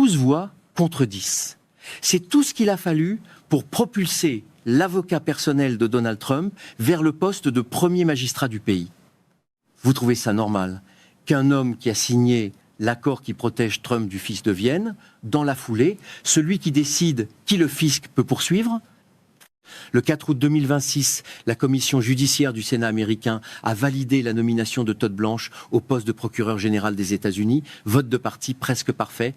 12 voix contre 10. C'est tout ce qu'il a fallu pour propulser l'avocat personnel de Donald Trump vers le poste de premier magistrat du pays. Vous trouvez ça normal qu'un homme qui a signé l'accord qui protège Trump du fisc de Vienne, dans la foulée, celui qui décide qui le fisc peut poursuivre? Le 4 août 2026, la commission judiciaire du Sénat américain a validé la nomination de Todd Blanche au poste de procureur général des États-Unis. Vote de parti presque parfait.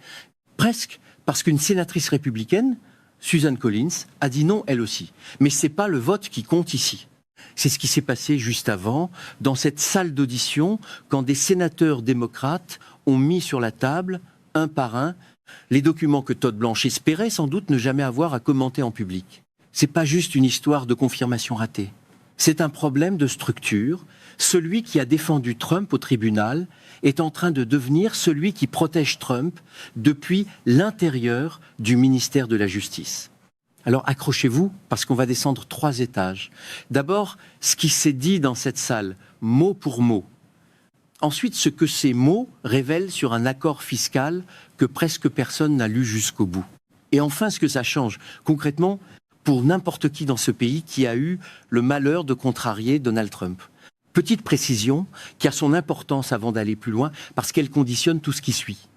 Presque parce qu'une sénatrice républicaine, Susan Collins, a dit non elle aussi. Mais ce n'est pas le vote qui compte ici. C'est ce qui s'est passé juste avant, dans cette salle d'audition, quand des sénateurs démocrates ont mis sur la table, un par un, les documents que Todd Blanche espérait sans doute ne jamais avoir à commenter en public. C'est pas juste une histoire de confirmation ratée. C'est un problème de structure. Celui qui a défendu Trump au tribunal est en train de devenir celui qui protège Trump depuis l'intérieur du ministère de la Justice. Alors accrochez-vous, parce qu'on va descendre 3 étages. D'abord, ce qui s'est dit dans cette salle, mot pour mot. Ensuite, ce que ces mots révèlent sur un accord fiscal que presque personne n'a lu jusqu'au bout. Et enfin, ce que ça change concrètement pour n'importe qui dans ce pays qui a eu le malheur de contrarier Donald Trump. Petite précision qui a son importance avant d'aller plus loin, parce qu'elle conditionne tout ce qui suit.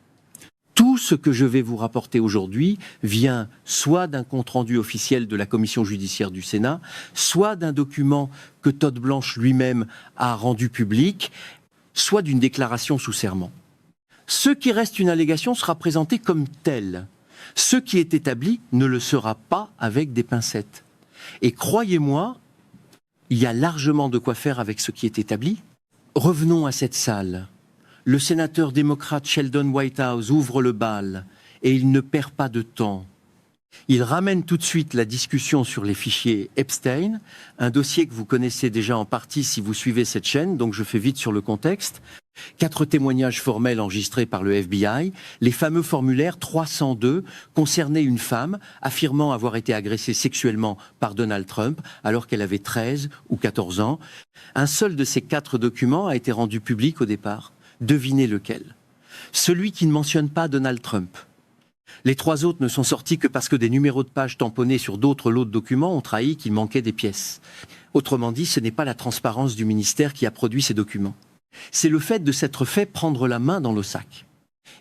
Tout ce que je vais vous rapporter aujourd'hui vient soit d'un compte-rendu officiel de la commission judiciaire du Sénat, soit d'un document que Todd Blanche lui-même a rendu public, soit d'une déclaration sous serment. Ce qui reste une allégation sera présenté comme tel. Ce qui est établi ne le sera pas avec des pincettes. Et croyez-moi, il y a largement de quoi faire avec ce qui est établi. Revenons à cette salle. Le sénateur démocrate Sheldon Whitehouse ouvre le bal et il ne perd pas de temps. Il ramène tout de suite la discussion sur les fichiers Epstein, un dossier que vous connaissez déjà en partie si vous suivez cette chaîne, donc je fais vite sur le contexte. 4 témoignages formels enregistrés par le FBI, les fameux formulaires 302 concernaient une femme affirmant avoir été agressée sexuellement par Donald Trump alors qu'elle avait 13 ou 14 ans. Un seul de ces 4 documents a été rendu public au départ. Devinez lequel? Celui qui ne mentionne pas Donald Trump. Les 3 autres ne sont sortis que parce que des numéros de page tamponnés sur d'autres lots de documents ont trahi qu'il manquait des pièces. Autrement dit, ce n'est pas la transparence du ministère qui a produit ces documents. C'est le fait de s'être fait prendre la main dans le sac.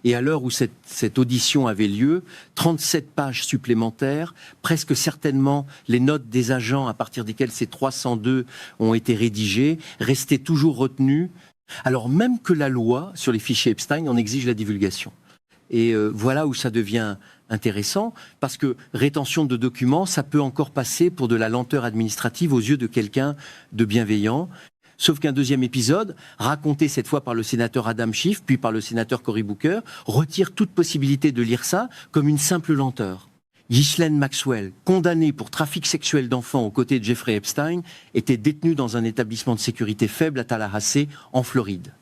Et à l'heure où cette audition avait lieu, 37 pages supplémentaires, presque certainement les notes des agents à partir desquels ces 302 ont été rédigées, restaient toujours retenues, alors même que la loi sur les fichiers Epstein en exige la divulgation. Et voilà où ça devient intéressant, parce que rétention de documents, ça peut encore passer pour de la lenteur administrative aux yeux de quelqu'un de bienveillant. Sauf qu'un deuxième épisode, raconté cette fois par le sénateur Adam Schiff, puis par le sénateur Cory Booker, retire toute possibilité de lire ça comme une simple lenteur. Ghislaine Maxwell, condamnée pour trafic sexuel d'enfants aux côtés de Jeffrey Epstein, était détenue dans un établissement de sécurité faible à Tallahassee, en Floride.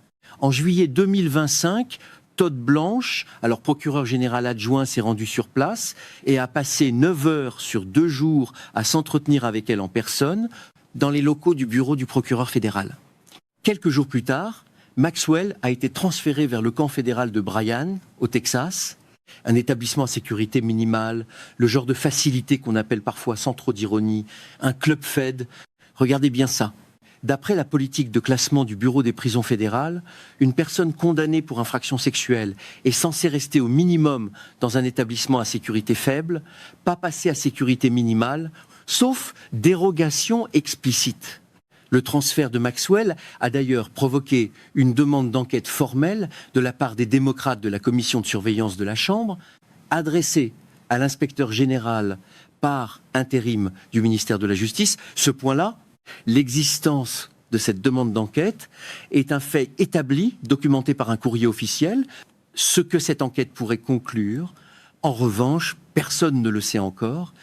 En juillet 2025, Todd Blanche, alors procureur général adjoint, s'est rendu sur place et a passé 9 heures sur 2 jours à s'entretenir avec elle en personne dans les locaux du bureau du procureur fédéral. Quelques jours plus tard, Maxwell a été transféré vers le camp fédéral de Bryan, au Texas, un établissement à sécurité minimale, le genre de facilité qu'on appelle parfois, sans trop d'ironie, un club Fed. Regardez bien ça. D'après la politique de classement du Bureau des prisons fédérales, une personne condamnée pour infraction sexuelle est censée rester au minimum dans un établissement à sécurité faible, pas passer à sécurité minimale, sauf dérogation explicite. Le transfert de Maxwell a d'ailleurs provoqué une demande d'enquête formelle de la part des démocrates de la commission de surveillance de la Chambre, adressée à l'inspecteur général par intérim du ministère de la Justice. Ce point-là, l'existence de cette demande d'enquête est un fait établi, documenté par un courrier officiel. Ce que cette enquête pourrait conclure, en revanche, personne ne le sait encore.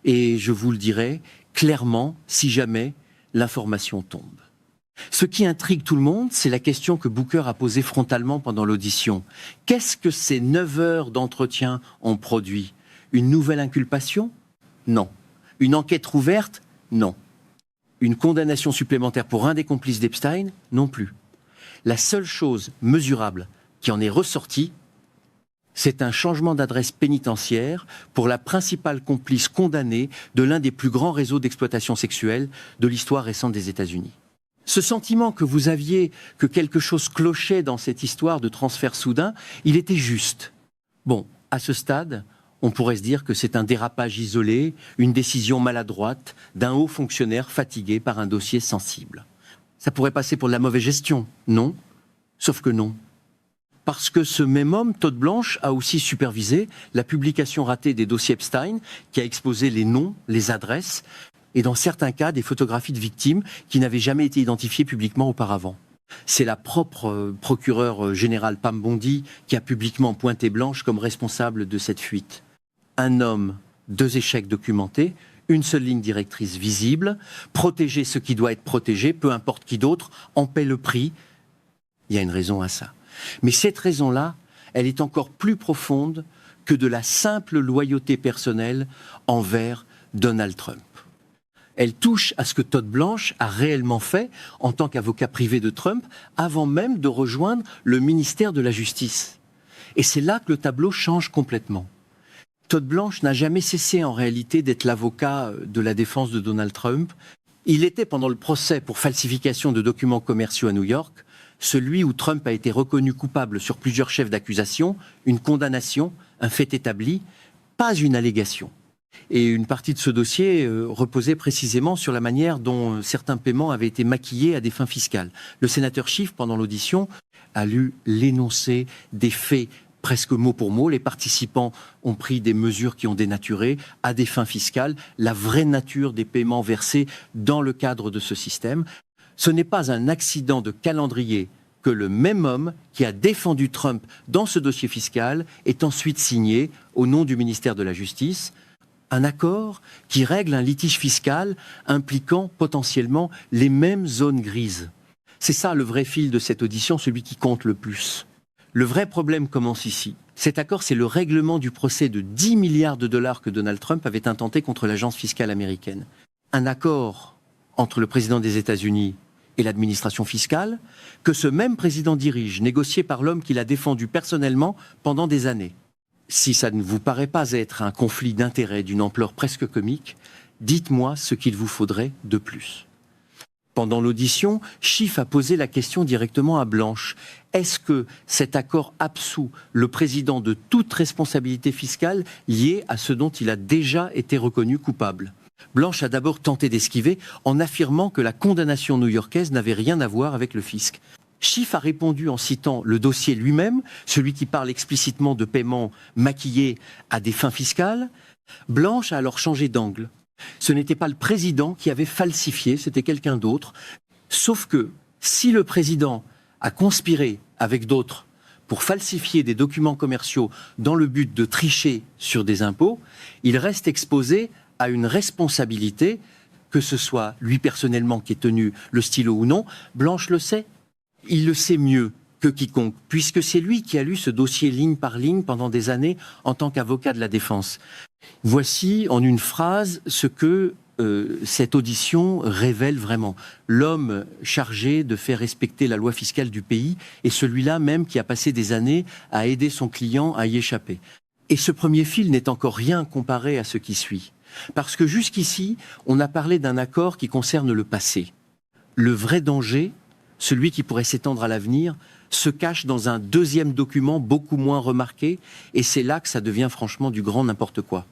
Et je vous le dirai clairement, si jamais l'information tombe. Ce qui intrigue tout le monde, c'est la question que Booker a posée frontalement pendant l'audition. Qu'est-ce que ces 9 heures d'entretien ont produit? Une nouvelle inculpation? Non. Une enquête rouverte? Non. Une condamnation supplémentaire pour un des complices d'Epstein? Non plus. La seule chose mesurable qui en est ressortie, C'est un changement d'adresse pénitentiaire pour la principale complice condamnée de l'un des plus grands réseaux d'exploitation sexuelle de l'histoire récente des États-Unis. Ce sentiment que vous aviez que quelque chose clochait dans cette histoire de transfert soudain, il était juste. Bon, à ce stade, on pourrait se dire que c'est un dérapage isolé, une décision maladroite d'un haut fonctionnaire fatigué par un dossier sensible. Ça pourrait passer pour de la mauvaise gestion, non? Sauf que non. Parce que ce même homme, Todd Blanche, a aussi supervisé la publication ratée des dossiers Epstein, qui a exposé les noms, les adresses, et dans certains cas, des photographies de victimes qui n'avaient jamais été identifiées publiquement auparavant. C'est la propre procureure générale Pam Bondi qui a publiquement pointé Blanche comme responsable de cette fuite. Un homme, 2 échecs documentés, une seule ligne directrice visible, protéger ce qui doit être protégé, peu importe qui d'autre, en paie le prix. Il y a une raison à ça. Mais cette raison-là, elle est encore plus profonde que de la simple loyauté personnelle envers Donald Trump. Elle touche à ce que Todd Blanche a réellement fait en tant qu'avocat privé de Trump avant même de rejoindre le ministère de la Justice. Et c'est là que le tableau change complètement. Todd Blanche n'a jamais cessé en réalité d'être l'avocat de la défense de Donald Trump. Il était pendant le procès pour falsification de documents commerciaux à New York, celui où Trump a été reconnu coupable sur plusieurs chefs d'accusation, une condamnation, un fait établi, pas une allégation. Et une partie de ce dossier reposait précisément sur la manière dont certains paiements avaient été maquillés à des fins fiscales. Le sénateur Schiff, pendant l'audition, a lu l'énoncé des faits presque mot pour mot. Les participants ont pris des mesures qui ont dénaturé à des fins fiscales la vraie nature des paiements versés dans le cadre de ce système. Ce n'est pas un accident de calendrier que le même homme qui a défendu Trump dans ce dossier fiscal est ensuite signé, au nom du ministère de la Justice, un accord qui règle un litige fiscal impliquant potentiellement les mêmes zones grises. C'est ça le vrai fil de cette audition, celui qui compte le plus. Le vrai problème commence ici. Cet accord, c'est le règlement du procès de 10 milliards de dollars que Donald Trump avait intenté contre l'agence fiscale américaine. Un accord entre le président des États-Unis et l'administration fiscale que ce même président dirige, négocié par l'homme qu'il a défendu personnellement pendant des années. Si ça ne vous paraît pas être un conflit d'intérêts d'une ampleur presque comique, dites-moi ce qu'il vous faudrait de plus. Pendant l'audition, Schiff a posé la question directement à Blanche. Est-ce que cet accord absout le président de toute responsabilité fiscale liée à ce dont il a déjà été reconnu coupable? Blanche a d'abord tenté d'esquiver en affirmant que la condamnation new-yorkaise n'avait rien à voir avec le fisc. Schiff a répondu en citant le dossier lui-même, celui qui parle explicitement de paiements maquillés à des fins fiscales. Blanche a alors changé d'angle. Ce n'était pas le président qui avait falsifié, c'était quelqu'un d'autre. Sauf que si le président a conspiré avec d'autres pour falsifier des documents commerciaux dans le but de tricher sur des impôts, il reste exposé à une responsabilité, que ce soit lui personnellement qui ait tenu le stylo ou non. Blanche le sait. Il le sait mieux que quiconque, puisque c'est lui qui a lu ce dossier ligne par ligne pendant des années en tant qu'avocat de la défense. Voici en une phrase ce que cette audition révèle vraiment. L'homme chargé de faire respecter la loi fiscale du pays est celui-là même qui a passé des années à aider son client à y échapper. Et ce premier fil n'est encore rien comparé à ce qui suit. Parce que jusqu'ici, on a parlé d'un accord qui concerne le passé. Le vrai danger, celui qui pourrait s'étendre à l'avenir, se cache dans un deuxième document beaucoup moins remarqué, et c'est là que ça devient franchement du grand n'importe quoi.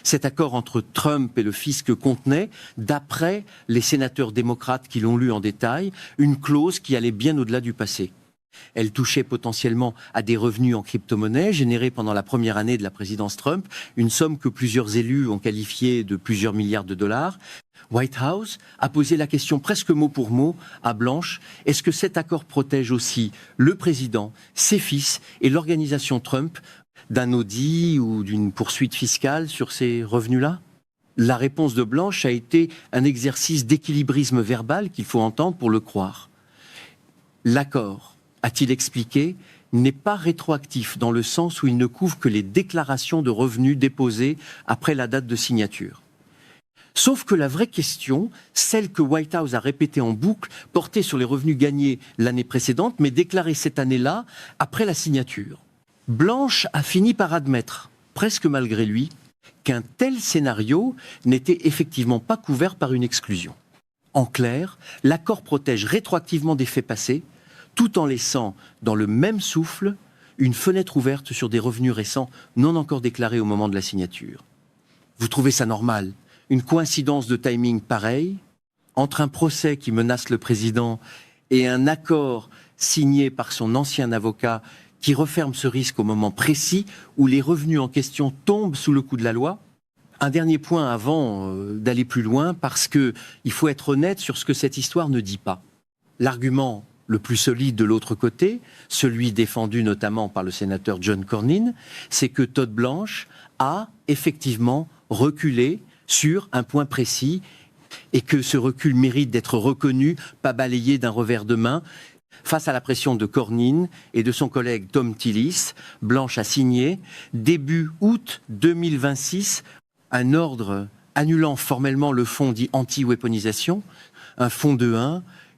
Cet accord entre Trump et le fisc contenait, d'après les sénateurs démocrates qui l'ont lu en détail, une clause qui allait bien au-delà du passé. Elle touchait potentiellement à des revenus en crypto-monnaie générés pendant la première année de la présidence Trump, une somme que plusieurs élus ont qualifiée de plusieurs milliards de dollars. White House a posé la question presque mot pour mot à Blanche. Est-ce que cet accord protège aussi le président, ses fils et l'organisation Trump d'un audit ou d'une poursuite fiscale sur ces revenus-là? La réponse de Blanche a été un exercice d'équilibrisme verbal qu'il faut entendre pour le croire. L'accord, a-t-il expliqué, n'est pas rétroactif dans le sens où il ne couvre que les déclarations de revenus déposées après la date de signature. Sauf que la vraie question, celle que White House a répétée en boucle, portait sur les revenus gagnés l'année précédente, mais déclarés cette année-là après la signature. Blanche a fini par admettre, presque malgré lui, qu'un tel scénario n'était effectivement pas couvert par une exclusion. En clair, l'accord protège rétroactivement des faits passés, tout en laissant dans le même souffle une fenêtre ouverte sur des revenus récents non encore déclarés au moment de la signature. Vous trouvez ça normal? Une coïncidence de timing pareille entre un procès qui menace le président et un accord signé par son ancien avocat qui referme ce risque au moment précis où les revenus en question tombent sous le coup de la loi? Un dernier point avant d'aller plus loin, parce qu'il faut être honnête sur ce que cette histoire ne dit pas. L'argument le plus solide de l'autre côté, celui défendu notamment par le sénateur John Cornyn, c'est que Todd Blanche a effectivement reculé sur un point précis et que ce recul mérite d'être reconnu, pas balayé d'un revers de main. Face à la pression de Cornyn et de son collègue Thom Tillis, Blanche a signé, début août 2026, un ordre annulant formellement le fonds dit anti-weaponisation, un fonds de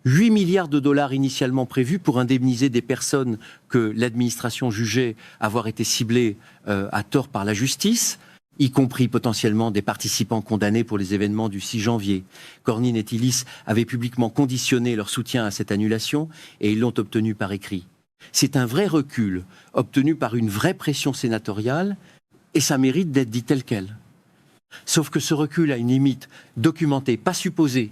8 milliards de dollars initialement prévus pour indemniser des personnes que l'administration jugeait avoir été ciblées à tort par la justice, y compris potentiellement des participants condamnés pour les événements du 6 janvier. Cornyn et Tillis avaient publiquement conditionné leur soutien à cette annulation et ils l'ont obtenu par écrit. C'est un vrai recul, obtenu par une vraie pression sénatoriale, et ça mérite d'être dit tel quel. Sauf que ce recul a une limite documentée, pas supposée.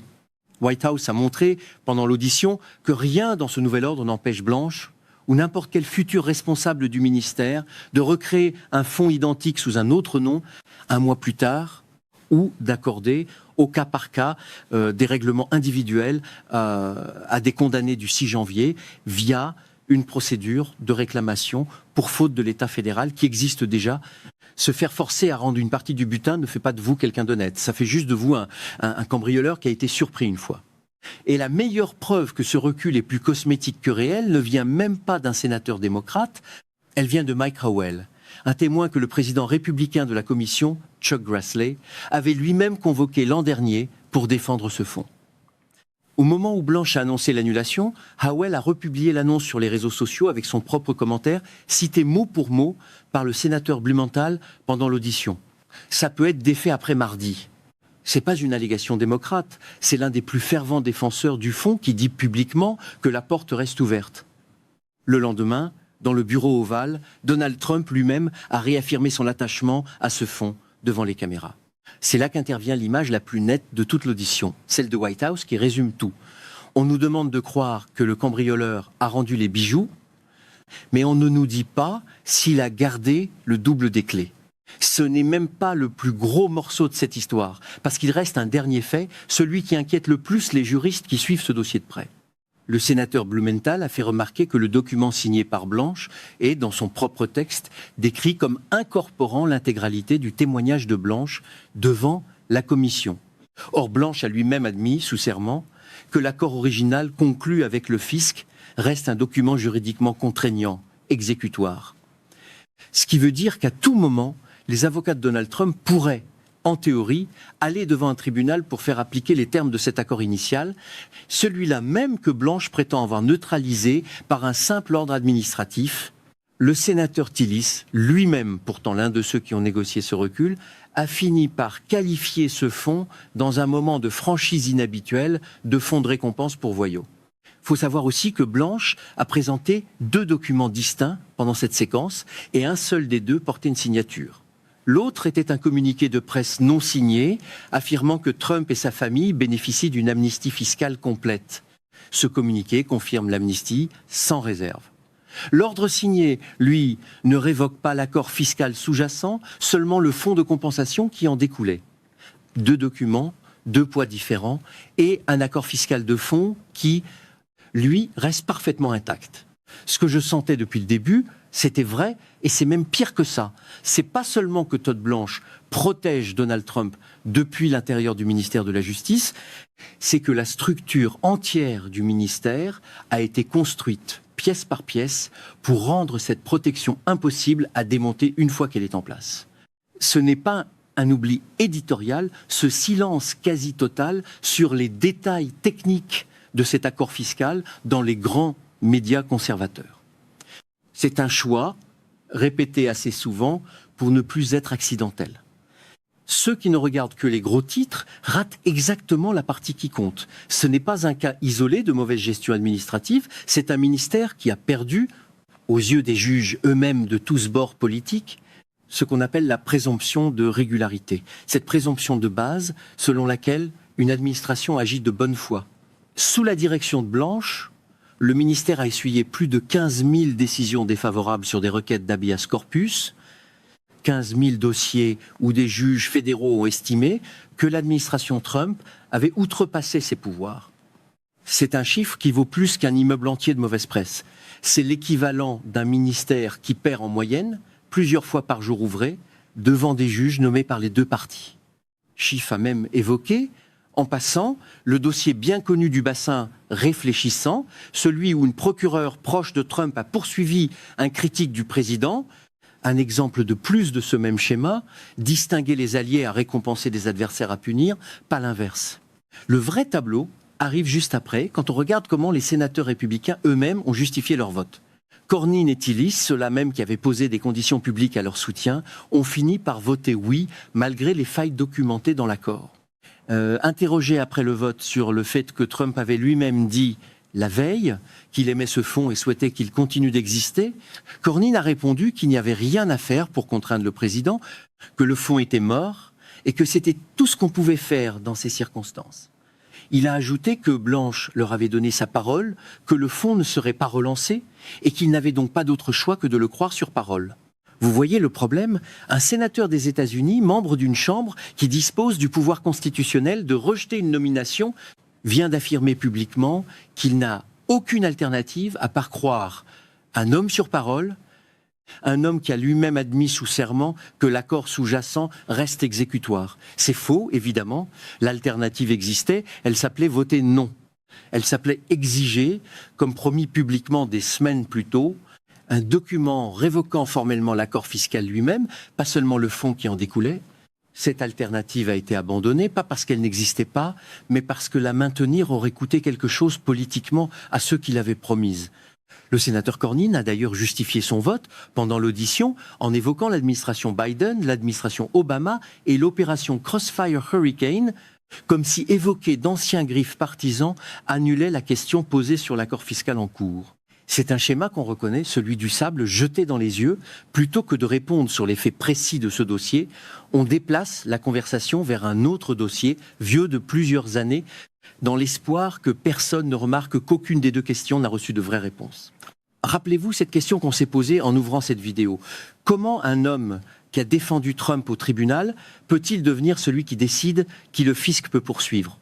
White House a montré pendant l'audition que rien dans ce nouvel ordre n'empêche Blanche ou n'importe quel futur responsable du ministère de recréer un fonds identique sous un autre nom un mois plus tard ou d'accorder au cas par cas des règlements individuels à des condamnés du 6 janvier via une procédure de réclamation pour faute de l'État fédéral qui existe déjà. Se faire forcer à rendre une partie du butin ne fait pas de vous quelqu'un d'honnête. Ça fait juste de vous un cambrioleur qui a été surpris une fois. Et la meilleure preuve que ce recul est plus cosmétique que réel ne vient même pas d'un sénateur démocrate, elle vient de Mike Howell, un témoin que le président républicain de la commission, Chuck Grassley, avait lui-même convoqué l'an dernier pour défendre ce fonds. Au moment où Blanche a annoncé l'annulation, Howell a republié l'annonce sur les réseaux sociaux avec son propre commentaire, cité mot pour mot par le sénateur Blumenthal pendant l'audition. Ça peut être défait après mardi. C'est pas une allégation démocrate, c'est l'un des plus fervents défenseurs du fonds qui dit publiquement que la porte reste ouverte. Le lendemain, dans le bureau ovale, Donald Trump lui-même a réaffirmé son attachement à ce fonds devant les caméras. C'est là qu'intervient l'image la plus nette de toute l'audition, celle de White House qui résume tout. On nous demande de croire que le cambrioleur a rendu les bijoux, mais on ne nous dit pas s'il a gardé le double des clés. Ce n'est même pas le plus gros morceau de cette histoire, parce qu'il reste un dernier fait, celui qui inquiète le plus les juristes qui suivent ce dossier de près. Le sénateur Blumenthal a fait remarquer que le document signé par Blanche est, dans son propre texte, décrit comme incorporant l'intégralité du témoignage de Blanche devant la commission. Or, Blanche a lui-même admis, sous serment, que l'accord original conclu avec le fisc reste un document juridiquement contraignant, exécutoire. Ce qui veut dire qu'à tout moment, les avocats de Donald Trump pourraient, en théorie, aller devant un tribunal pour faire appliquer les termes de cet accord initial, celui-là même que Blanche prétend avoir neutralisé par un simple ordre administratif. Le sénateur Tillis, lui-même pourtant l'un de ceux qui ont négocié ce recul, a fini par qualifier ce fonds dans un moment de franchise inhabituelle de fonds de récompense pour voyous. Il faut savoir aussi que Blanche a présenté 2 documents distincts pendant cette séquence et un seul des 2 portait une signature. L'autre était un communiqué de presse non signé, affirmant que Trump et sa famille bénéficient d'une amnistie fiscale complète. Ce communiqué confirme l'amnistie sans réserve. L'ordre signé, lui, ne révoque pas l'accord fiscal sous-jacent, seulement le fonds de compensation qui en découlait. 2 documents, 2 poids différents, et un accord fiscal de fond qui, lui, reste parfaitement intact. Ce que je sentais depuis le début, c'était vrai, et c'est même pire que ça. C'est pas seulement que Todd Blanche protège Donald Trump depuis l'intérieur du ministère de la Justice, c'est que la structure entière du ministère a été construite pièce par pièce pour rendre cette protection impossible à démonter une fois qu'elle est en place. Ce n'est pas un oubli éditorial, ce silence quasi total sur les détails techniques de cet accord fiscal dans les grands médias conservateurs. C'est un choix répétée assez souvent pour ne plus être accidentelle. Ceux qui ne regardent que les gros titres ratent exactement la partie qui compte. Ce n'est pas un cas isolé de mauvaise gestion administrative, c'est un ministère qui a perdu, aux yeux des juges eux-mêmes de tous bords politiques, ce qu'on appelle la présomption de régularité. Cette présomption de base selon laquelle une administration agit de bonne foi. Sous la direction de Blanche, le ministère a essuyé plus de 15 000 décisions défavorables sur des requêtes d'habeas corpus, 15 000 dossiers où des juges fédéraux ont estimé que l'administration Trump avait outrepassé ses pouvoirs. C'est un chiffre qui vaut plus qu'un immeuble entier de mauvaise presse. C'est l'équivalent d'un ministère qui perd en moyenne, plusieurs fois par jour ouvré, devant des juges nommés par les deux parties. Schiff a même évoqué, en passant, le dossier bien connu du bassin réfléchissant, celui où une procureure proche de Trump a poursuivi un critique du président. Un exemple de plus de ce même schéma, distinguer les alliés à récompenser des adversaires à punir, pas l'inverse. Le vrai tableau arrive juste après, quand on regarde comment les sénateurs républicains eux-mêmes ont justifié leur vote. Cornyn et Tillis, ceux-là même qui avaient posé des conditions publiques à leur soutien, ont fini par voter oui, malgré les failles documentées dans l'accord. Interrogé après le vote sur le fait que Trump avait lui-même dit la veille qu'il aimait ce fonds et souhaitait qu'il continue d'exister, Cornyn a répondu qu'il n'y avait rien à faire pour contraindre le président, que le fonds était mort et que c'était tout ce qu'on pouvait faire dans ces circonstances. Il a ajouté que Blanche leur avait donné sa parole, que le fonds ne serait pas relancé et qu'il n'avait donc pas d'autre choix que de le croire sur parole. Vous voyez le problème? Un sénateur des États-Unis, membre d'une chambre qui dispose du pouvoir constitutionnel de rejeter une nomination, vient d'affirmer publiquement qu'il n'a aucune alternative à part croire un homme sur parole, un homme qui a lui-même admis sous serment que l'accord sous-jacent reste exécutoire. C'est faux, évidemment. L'alternative existait, elle s'appelait voter non. Elle s'appelait exiger, comme promis publiquement des semaines plus tôt, un document révoquant formellement l'accord fiscal lui-même, pas seulement le fonds qui en découlait. Cette alternative a été abandonnée, pas parce qu'elle n'existait pas, mais parce que la maintenir aurait coûté quelque chose politiquement à ceux qui l'avaient promise. Le sénateur Cornyn a d'ailleurs justifié son vote pendant l'audition en évoquant l'administration Biden, l'administration Obama et l'opération Crossfire Hurricane, comme si évoquer d'anciens griefs partisans annulait la question posée sur l'accord fiscal en cours. C'est un schéma qu'on reconnaît, celui du sable jeté dans les yeux. Plutôt que de répondre sur les faits précis de ce dossier, on déplace la conversation vers un autre dossier, vieux de plusieurs années, dans l'espoir que personne ne remarque qu'aucune des deux questions n'a reçu de vraie réponse. Rappelez-vous cette question qu'on s'est posée en ouvrant cette vidéo. Comment un homme qui a défendu Trump au tribunal peut-il devenir celui qui décide qui le fisc peut poursuivre?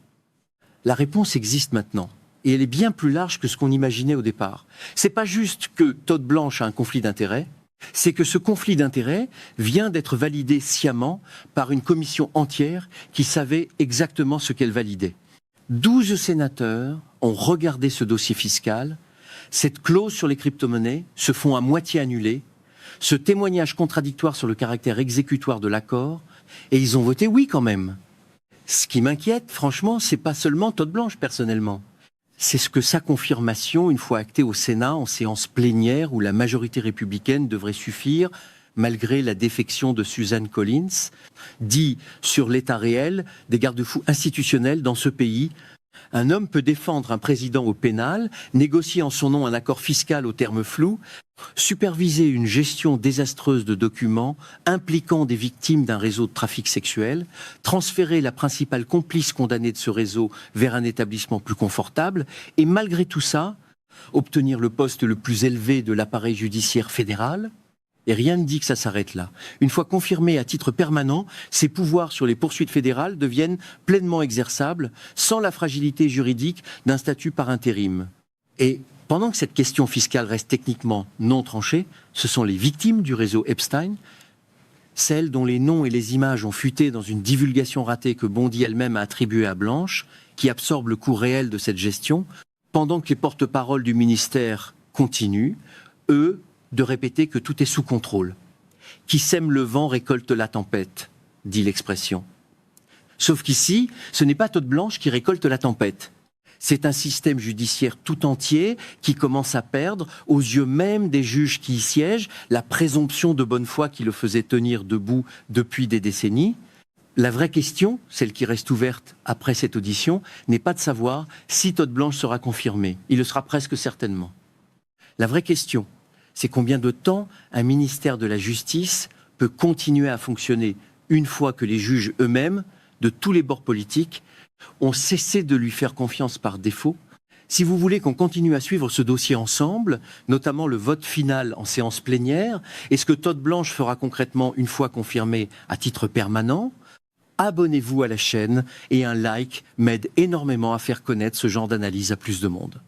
La réponse existe maintenant. Et elle est bien plus large que ce qu'on imaginait au départ. C'est pas juste que Todd Blanche a un conflit d'intérêts, c'est que ce conflit d'intérêts vient d'être validé sciemment par une commission entière qui savait exactement ce qu'elle validait. 12 sénateurs ont regardé ce dossier fiscal, cette clause sur les crypto-monnaies, se font à moitié annuler, ce témoignage contradictoire sur le caractère exécutoire de l'accord, et ils ont voté oui quand même. Ce qui m'inquiète, franchement, c'est pas seulement Todd Blanche personnellement. C'est ce que sa confirmation, une fois actée au Sénat en séance plénière où la majorité républicaine devrait suffire, malgré la défection de Susan Collins, dit sur l'état réel des garde-fous institutionnels dans ce pays. Un homme peut défendre un président au pénal, négocier en son nom un accord fiscal aux termes flous, superviser une gestion désastreuse de documents impliquant des victimes d'un réseau de trafic sexuel, transférer la principale complice condamnée de ce réseau vers un établissement plus confortable, et malgré tout ça, obtenir le poste le plus élevé de l'appareil judiciaire fédéral. Et rien ne dit que ça s'arrête là. Une fois confirmés à titre permanent, ces pouvoirs sur les poursuites fédérales deviennent pleinement exerçables, sans la fragilité juridique d'un statut par intérim. Et pendant que cette question fiscale reste techniquement non tranchée, ce sont les victimes du réseau Epstein, celles dont les noms et les images ont fuité dans une divulgation ratée que Bondi elle-même a attribuée à Blanche, qui absorbe le coût réel de cette gestion, pendant que les porte-paroles du ministère continuent, eux, de répéter que tout est sous contrôle. Qui sème le vent récolte la tempête, dit l'expression. Sauf qu'ici, ce n'est pas Todd Blanche qui récolte la tempête. C'est un système judiciaire tout entier qui commence à perdre, aux yeux même des juges qui y siègent, la présomption de bonne foi qui le faisait tenir debout depuis des décennies. La vraie question, celle qui reste ouverte après cette audition, n'est pas de savoir si Todd Blanche sera confirmé. Il le sera presque certainement. La vraie question, c'est combien de temps un ministère de la Justice peut continuer à fonctionner une fois que les juges eux-mêmes, de tous les bords politiques, ont cessé de lui faire confiance par défaut. Si vous voulez qu'on continue à suivre ce dossier ensemble, notamment le vote final en séance plénière, et ce que Todd Blanche fera concrètement une fois confirmé à titre permanent, abonnez-vous à la chaîne et un like m'aide énormément à faire connaître ce genre d'analyse à plus de monde.